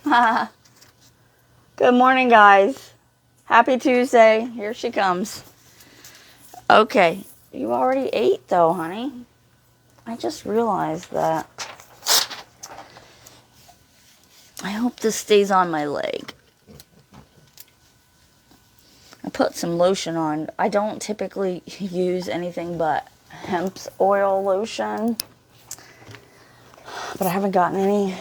Good morning, guys. Happy Tuesday. Here she comes. Okay. You already ate, though, honey. I just realized that. I hope this stays on my leg. I put some lotion on. I don't typically use anything but hemp oil lotion, but I haven't gotten any.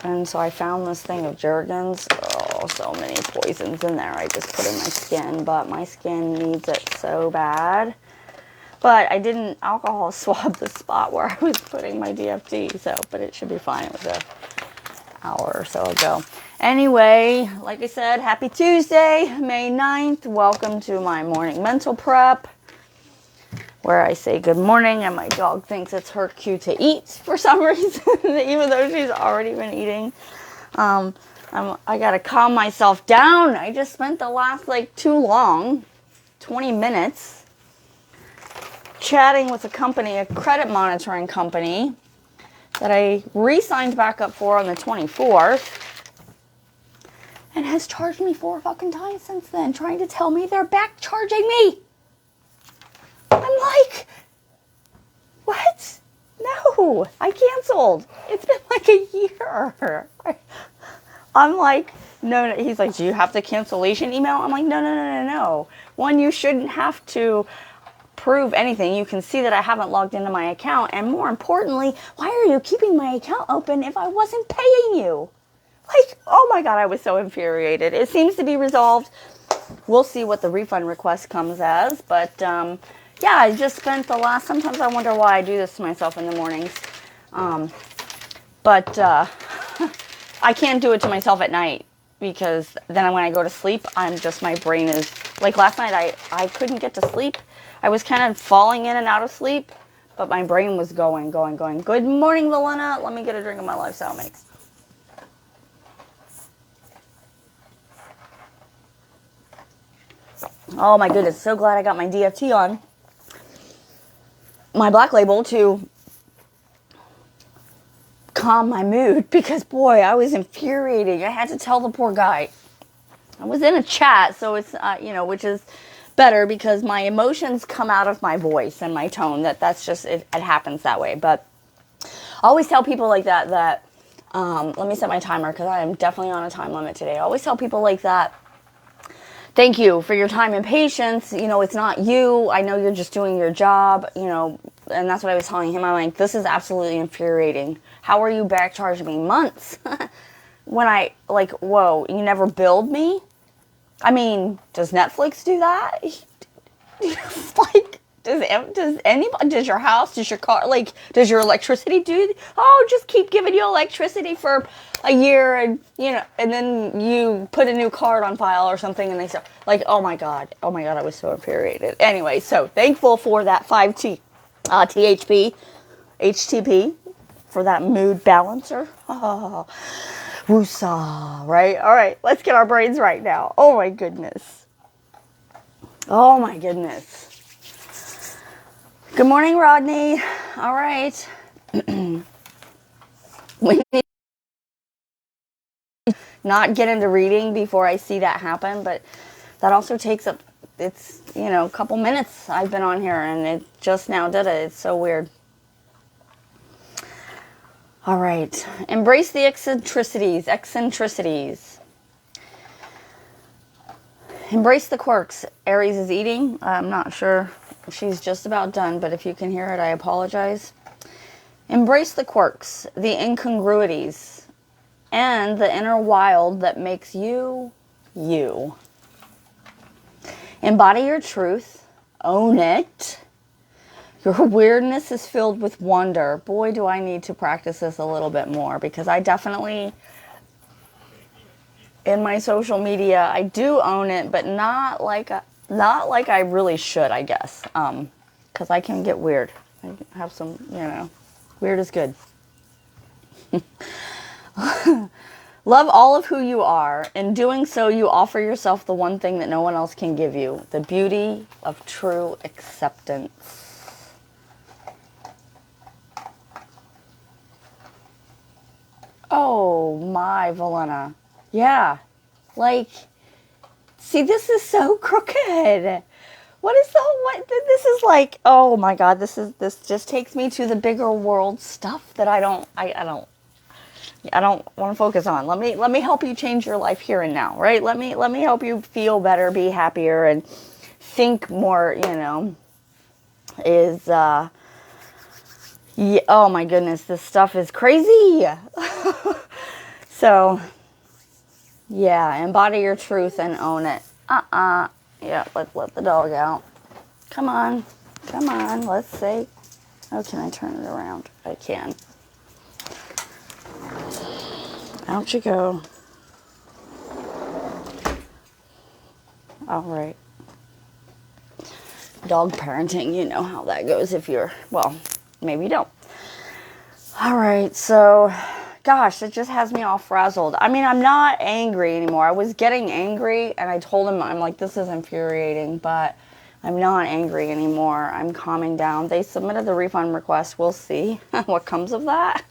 And so I found this thing of Jergens. Oh, so many poisons in there. I just put in my skin, but my skin needs it so bad. But I didn't alcohol swab the spot where I was putting my DFT, but it should be fine. It was an hour or so ago. Anyway, like I said, happy Tuesday, May 9th. Welcome to my morning mental prep, where I say good morning and my dog thinks it's her cue to eat for some reason, even though she's already been eating. I gotta calm myself down. I just spent the last too long, 20 minutes, chatting with a credit monitoring company that I re-signed back up for on the 24th. And has charged me 4 fucking times since then, trying to tell me they're back charging me. I'm like, what? No, I canceled. It's been a year. I'm like, no. He's like, do you have the cancellation email? I'm like, no. One, you shouldn't have to prove anything. You can see that I haven't logged into my account. And more importantly, why are you keeping my account open if I wasn't paying you? Oh my God, I was so infuriated. It seems to be resolved. We'll see what the refund request comes as. But, yeah, I just spent sometimes I wonder why I do this to myself in the mornings. But I can't do it to myself at night, because then when I go to sleep, my brain is, last night I couldn't get to sleep. I was kind of falling in and out of sleep, but my brain was going. Good morning, Valena. Let me get a drink of my lifestyle mix. Oh my goodness, so glad I got my DFT on. My Black Label to calm my mood, because boy, I was infuriating. I had to tell the poor guy. I was in a chat, so it's, which is better because my emotions come out of my voice and my tone. That's just, it happens that way. But I always tell people like that, let me set my timer because I am definitely on a time limit today. I always tell people like that, thank you for your time and patience. It's not you. I know you're just doing your job, and that's what I was telling him. I'm like, this is absolutely infuriating. How are you back charging me months? When whoa, you never billed me? I mean, does Netflix do that? Does anybody, does your house, does your car, does your electricity do? Oh, just keep giving you electricity for a year, and and then you put a new card on file or something, and they say, oh my god, I was so infuriated. Anyway, so thankful for that 5T, HTP, for that mood balancer. Oh, woosah, right? All right, let's get our brains right now. Oh my goodness. Good morning, Rodney. All right. We need to not get into reading before I see that happen, but that also takes up, it's, a couple minutes I've been on here, and it just now did it. It's so weird. All right. Embrace the eccentricities. Embrace the quirks. Aries is eating. I'm not sure. She's just about done, but if you can hear it, I apologize. Embrace the quirks, the incongruities, and the inner wild that makes you, you. Embody your truth. Own it. Your weirdness is filled with wonder. Boy, do I need to practice this a little bit more, because I definitely, in my social media, I do own it, but not like I really should, I guess. Because I can get weird. I have some, weird is good. Love all of who you are. In doing so, you offer yourself the one thing that no one else can give you, the beauty of true acceptance. Oh my, Valena. Yeah. Like, see, this is so crooked. What is the whole, what, this is like, oh my God, this just takes me to the bigger world stuff that I don't want to focus on. Let me help you change your life here and now, right? Let me help you feel better, be happier, and think more, yeah, oh my goodness, this stuff is crazy. So, yeah, embody your truth and own it. Yeah, let's let the dog out. Come on, let's see. Oh, can I turn it around? I can. Out you go. All right. Dog parenting, you know how that goes if you're, well, maybe you don't. All right, so, gosh, it just has me all frazzled. I mean, I'm not angry anymore. I was getting angry, and I told him, I'm like, this is infuriating, but I'm not angry anymore. I'm calming down. They submitted the refund request. We'll see what comes of that.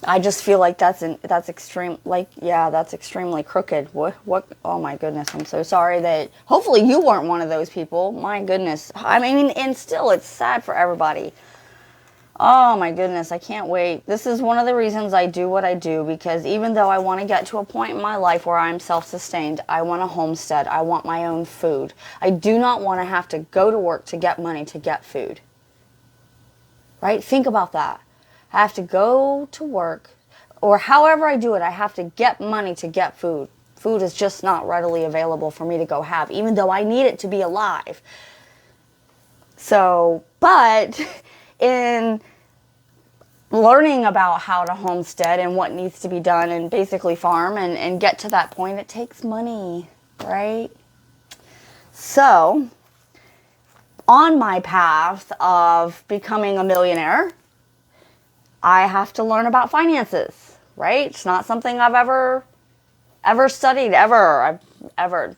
I just feel like that's extreme. Like, yeah, that's extremely crooked. What? Oh my goodness, I'm so sorry that. Hopefully, you weren't one of those people. My goodness. I mean, and still, it's sad for everybody. Oh my goodness, I can't wait. This is one of the reasons I do what I do, because even though I want to get to a point in my life where I'm self-sustained, I want a homestead. I want my own food. I do not want to have to go to work to get money to get food. Right? Think about that. I have to go to work, or however I do it, I have to get money to get food. Food is just not readily available for me to go have, even though I need it to be alive. So, but in learning about how to homestead and what needs to be done and basically farm and get to that point, it takes money, right? So, on my path of becoming a millionaire, I have to learn about finances, right? It's not something I've ever studied, ever,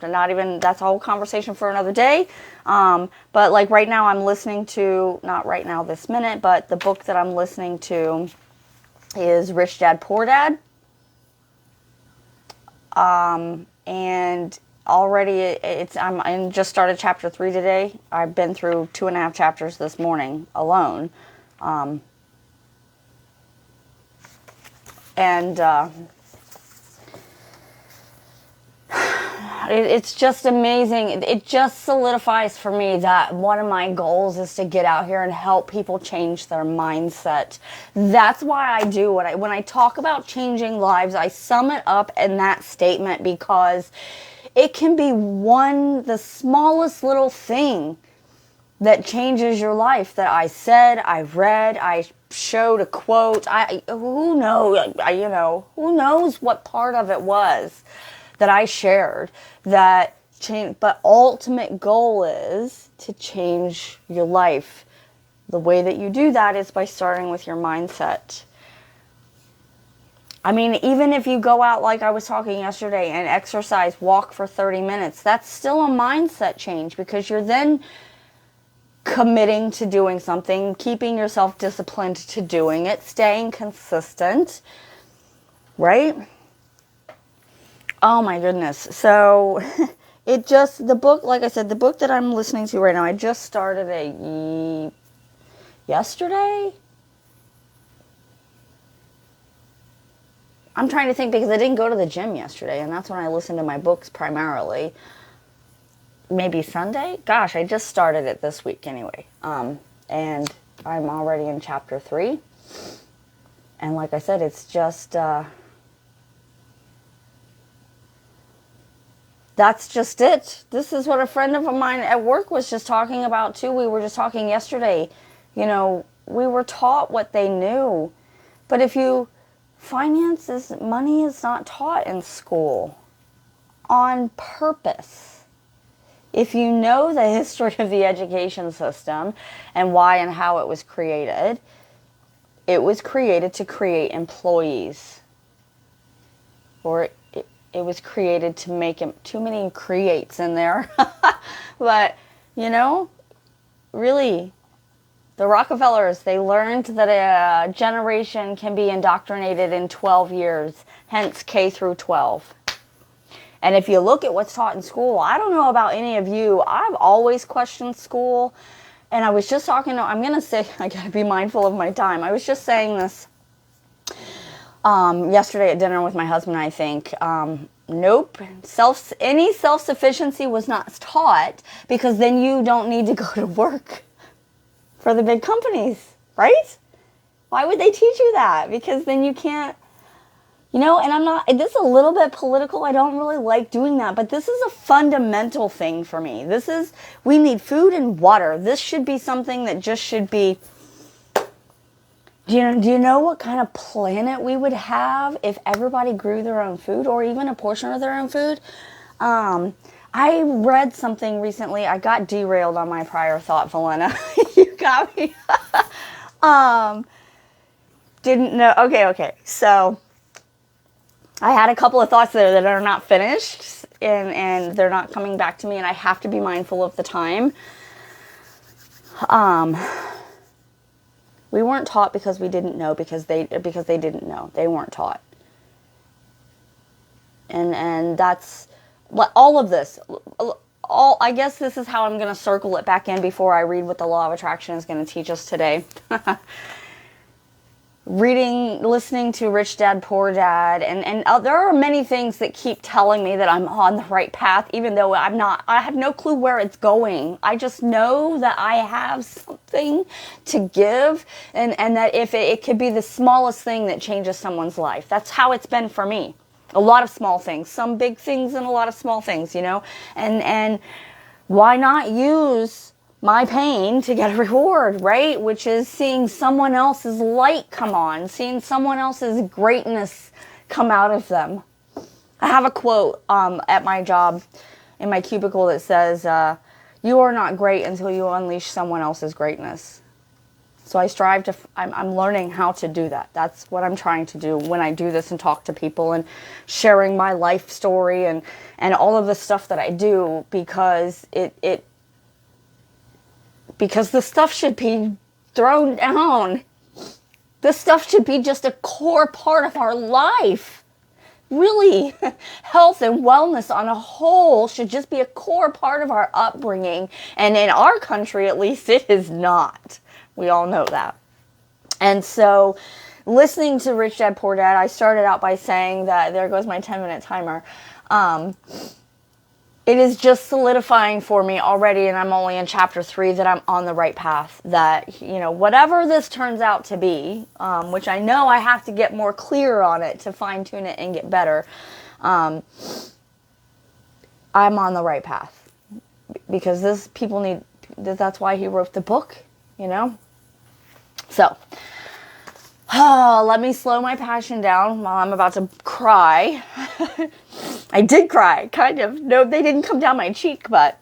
not even, that's a whole conversation for another day. But like right now I'm listening to, not right now this minute, but the book that I'm listening to is Rich Dad, Poor Dad. And already I just started chapter 3 today. I've been through 2.5 chapters this morning alone. It's just amazing. It just solidifies for me that one of my goals is to get out here and help people change their mindset. That's why I do when I talk about changing lives, I sum it up in that statement, because it can be the smallest little thing that changes your life. That I said, I read, I showed a quote. Who knows what part of it was that I shared that changed. But ultimate goal is to change your life. The way that you do that is by starting with your mindset. I mean, even if you go out, like I was talking yesterday, and exercise, walk for 30 minutes, that's still a mindset change, because you're then committing to doing something, keeping yourself disciplined to doing it, staying consistent, right? Oh my goodness. So the book, like I said, the book that I'm listening to right now, I just started it yesterday. I'm trying to think, because I didn't go to the gym yesterday, and that's when I listen to my books primarily. Maybe Sunday? Gosh, I just started it this week anyway. And I'm already in chapter 3. And like I said, it's just, that's just it. This is what a friend of mine at work was just talking about too. We were just talking yesterday. We were taught what they knew. But money is not taught in school on purpose. If you know the history of the education system and why and how it was created to create employees. Or it was created to make too many creates in there. But, really, The Rockefellers, they learned that a generation can be indoctrinated in 12 years, hence K through 12. And if you look at what's taught in school, I don't know about any of you, I've always questioned school. And I was just talking to, I'm going to say, I got to be mindful of my time. I was just saying this yesterday at dinner with my husband, I think. Nope. Any self-sufficiency was not taught, because then you don't need to go to work for the big companies, right? Why would they teach you that? Because then you can't, and I'm not, this is a little bit political. I don't really like doing that, but this is a fundamental thing for me. We need food and water. This should be something that just should be, do you know what kind of planet we would have if everybody grew their own food, or even a portion of their own food? I read something recently. I got derailed on my prior thought, Valena. You got me. Didn't know. Okay. So I had a couple of thoughts there that are not finished, and they're not coming back to me, and I have to be mindful of the time. We weren't taught because we didn't know, because they didn't know. They weren't taught. And that's what all of this, I guess this is how I'm going to circle it back in before I read what the law of attraction is going to teach us today. Listening to Rich Dad, Poor Dad, and there are many things that keep telling me that I'm on the right path, even though I'm not. I have no clue where it's going. I just know that I have something to give, and that if it could be the smallest thing that changes someone's life. That's how it's been for me. A lot of small things, some big things, and a lot of small things, and why not use my pain to get a reward, right? Which is seeing someone else's light come on, seeing someone else's greatness come out of them. I have a quote at my job in my cubicle that says, you are not great until you unleash someone else's greatness. So I strive to, I'm learning how to do that. That's what I'm trying to do when I do this and talk to people and sharing my life story and all of the stuff that I do, because because the stuff should be thrown down. This stuff should be just a core part of our life. Really, health and wellness on a whole should just be a core part of our upbringing. And in our country, at least, it is not. We all know that. And so, listening to Rich Dad, Poor Dad, I started out by saying that, there goes my 10-minute timer, it is just solidifying for me already, and I'm only in chapter 3, that I'm on the right path. That, whatever this turns out to be, which I know I have to get more clear on it to fine-tune it and get better, I'm on the right path. Because that's why he wrote the book, So, let me slow my passion down while I'm about to cry. I did cry, kind of. No, they didn't come down my cheek, but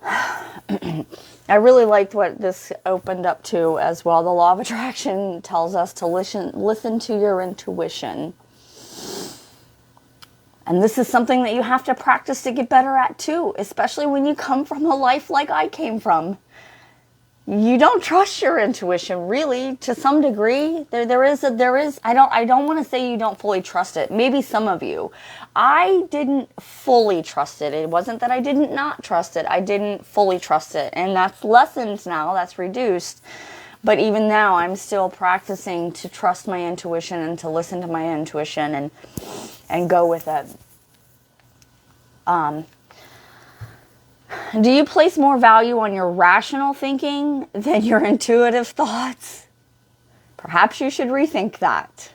I really liked what this opened up to as well. The law of attraction tells us to listen to your intuition. And this is something that you have to practice to get better at too, especially when you come from a life like I came from. You don't trust your intuition, really, to some degree. There is. I don't want to say you don't fully trust it. Maybe some of you. I didn't fully trust it. It wasn't that I didn't not trust it. I didn't fully trust it, and that's lessened now. That's reduced. But even now, I'm still practicing to trust my intuition and to listen to my intuition and go with it. Do you place more value on your rational thinking than your intuitive thoughts? Perhaps you should rethink that.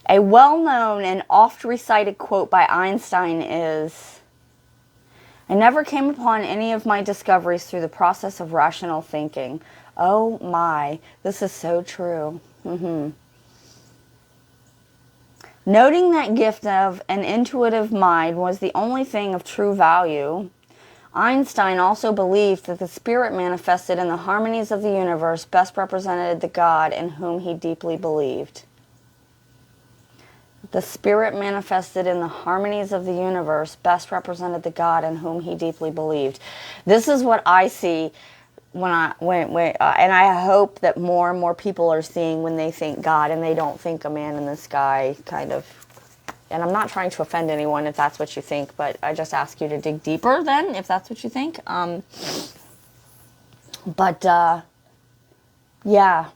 A well-known and oft-recited quote by Einstein is, "I never came upon any of my discoveries through the process of rational thinking." Oh my, this is so true. Noting that gift of an intuitive mind was the only thing of true value, Einstein also believed that the spirit manifested in the harmonies of the universe best represented the God in whom he deeply believed. The spirit manifested in the harmonies of the universe best represented the God in whom he deeply believed. This is what I see and I hope that more and more people are seeing when they think God and they don't think a man in the sky kind of. And I'm not trying to offend anyone if that's what you think, but I just ask you to dig deeper then if that's what you think. Yeah.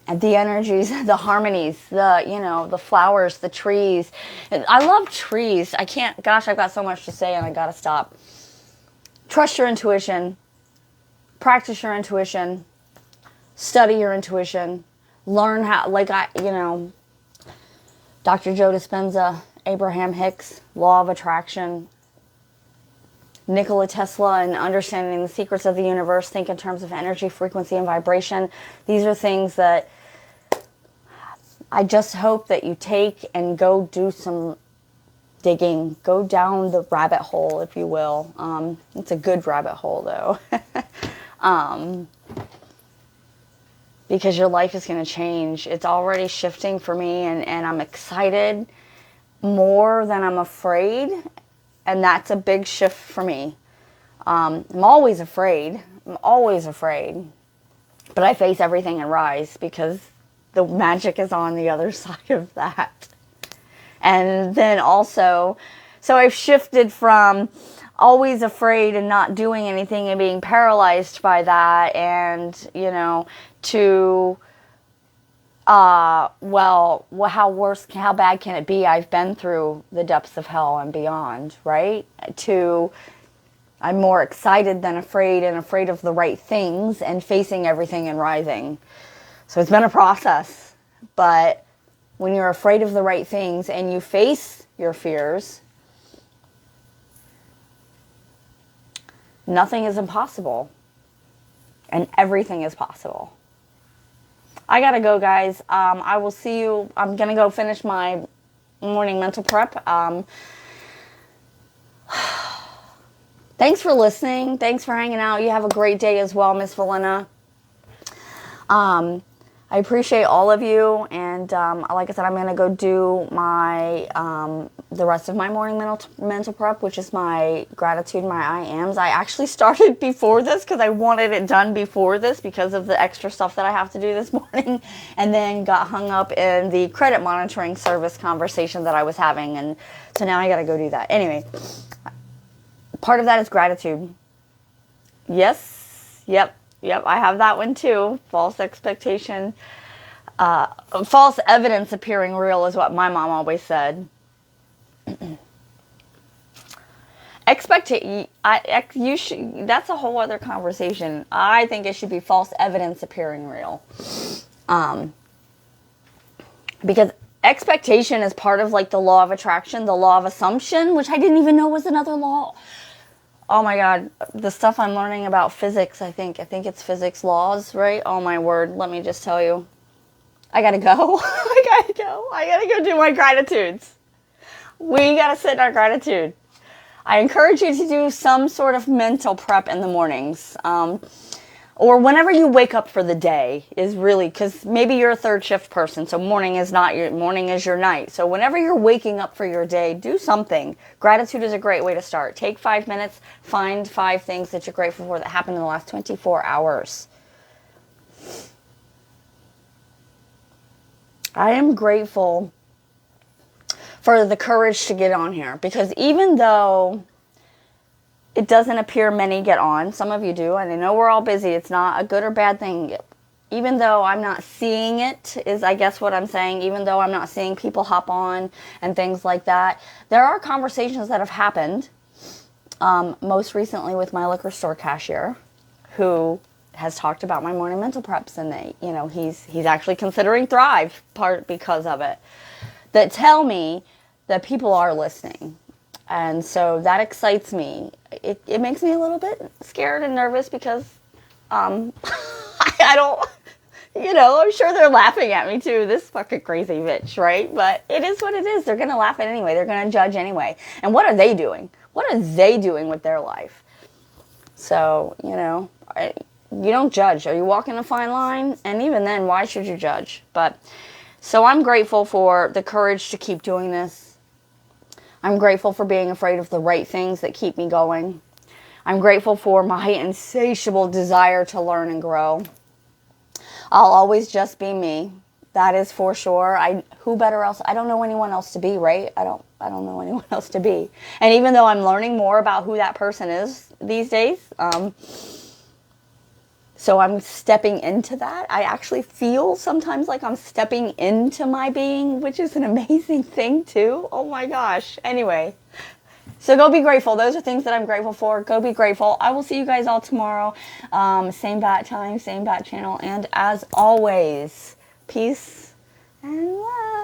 And the energies, the harmonies, the flowers, the trees. I love trees. I've got so much to say and I gotta stop. Trust your intuition. Practice your intuition. Study your intuition. Learn how, Dr. Joe Dispenza, Abraham Hicks, Law of Attraction, Nikola Tesla, and understanding the secrets of the universe. Think in terms of energy, frequency, and vibration. These are things that I just hope that you take and go do some digging. Go down the rabbit hole, if you will. It's a good rabbit hole, though. Because your life is going to change. It's already shifting for me, and I'm excited more than I'm afraid. And that's a big shift for me. I'm always afraid. But I face everything and rise because the magic is on the other side of that. And then also, so I've shifted from always afraid and not doing anything and being paralyzed by that, and, to, how bad can it be? I've been through the depths of hell and beyond, right? To, I'm more excited than afraid, and afraid of the right things and facing everything and rising. So it's been a process, but when you're afraid of the right things and you face your fears, nothing is impossible and everything is possible. I gotta go, guys. I will see you. I'm gonna go finish my morning mental prep. Thanks for listening. Thanks for hanging out. You have a great day as well, Miss Valena. I appreciate all of you, and like I said, I'm going to go do my the rest of my morning mental prep, which is my gratitude, my I ams. I actually started before this because I wanted it done before this because of the extra stuff that I have to do this morning, and then got hung up in the credit monitoring service conversation that I was having, and so now I got to go do that. Anyway, part of that is gratitude. Yes, yep, I have that one too. False expectation. False evidence appearing real is what my mom always said. That's a whole other conversation. I think it should be false evidence appearing real. Because expectation is part of like the law of attraction, the law of assumption, which I didn't even know was another law. Oh my God, the stuff I'm learning about physics, I think it's physics laws, right? Oh my word, let me just tell you. I gotta go. I gotta go do my gratitudes. We gotta sit in our gratitude. I encourage you to do some sort of mental prep in the mornings. Or whenever you wake up for the day is really, because maybe you're a third shift person, so morning is your night. So whenever you're waking up for your day, do something. Gratitude is a great way to start. Take 5 minutes, find 5 things that you're grateful for that happened in the last 24 hours. I am grateful for the courage to get on here, because even though it doesn't appear many get on, some of you do, and I know we're all busy, it's not a good or bad thing. Even though I'm not seeing it, is I guess what I'm saying, even though I'm not seeing people hop on and things like that, there are conversations that have happened, most recently with my liquor store cashier, who has talked about my morning mental preps, and he's actually considering Thrive, part because of it, that tell me that people are listening. And so that excites me. It makes me a little bit scared and nervous because I don't, I'm sure they're laughing at me too, this fucking crazy bitch, right? But it is what it is. They're going to laugh at it anyway. They're going to judge anyway. And what are they doing? What are they doing with their life? So, you don't judge. Are you walking a fine line? And even then, why should you judge? But so I'm grateful for the courage to keep doing this. I'm grateful for being afraid of the right things that keep me going. I'm grateful for my insatiable desire to learn and grow. I'll always just be me. That is for sure. Who better else? I don't know anyone else to be, right? I don't know anyone else to be. And even though I'm learning more about who that person is these days, so I'm stepping into that. I actually feel sometimes like I'm stepping into my being, which is an amazing thing too. Oh my gosh. Anyway, so go be grateful. Those are things that I'm grateful for. Go be grateful. I will see you guys all tomorrow. Same bat time, same bat channel. And as always, peace and love.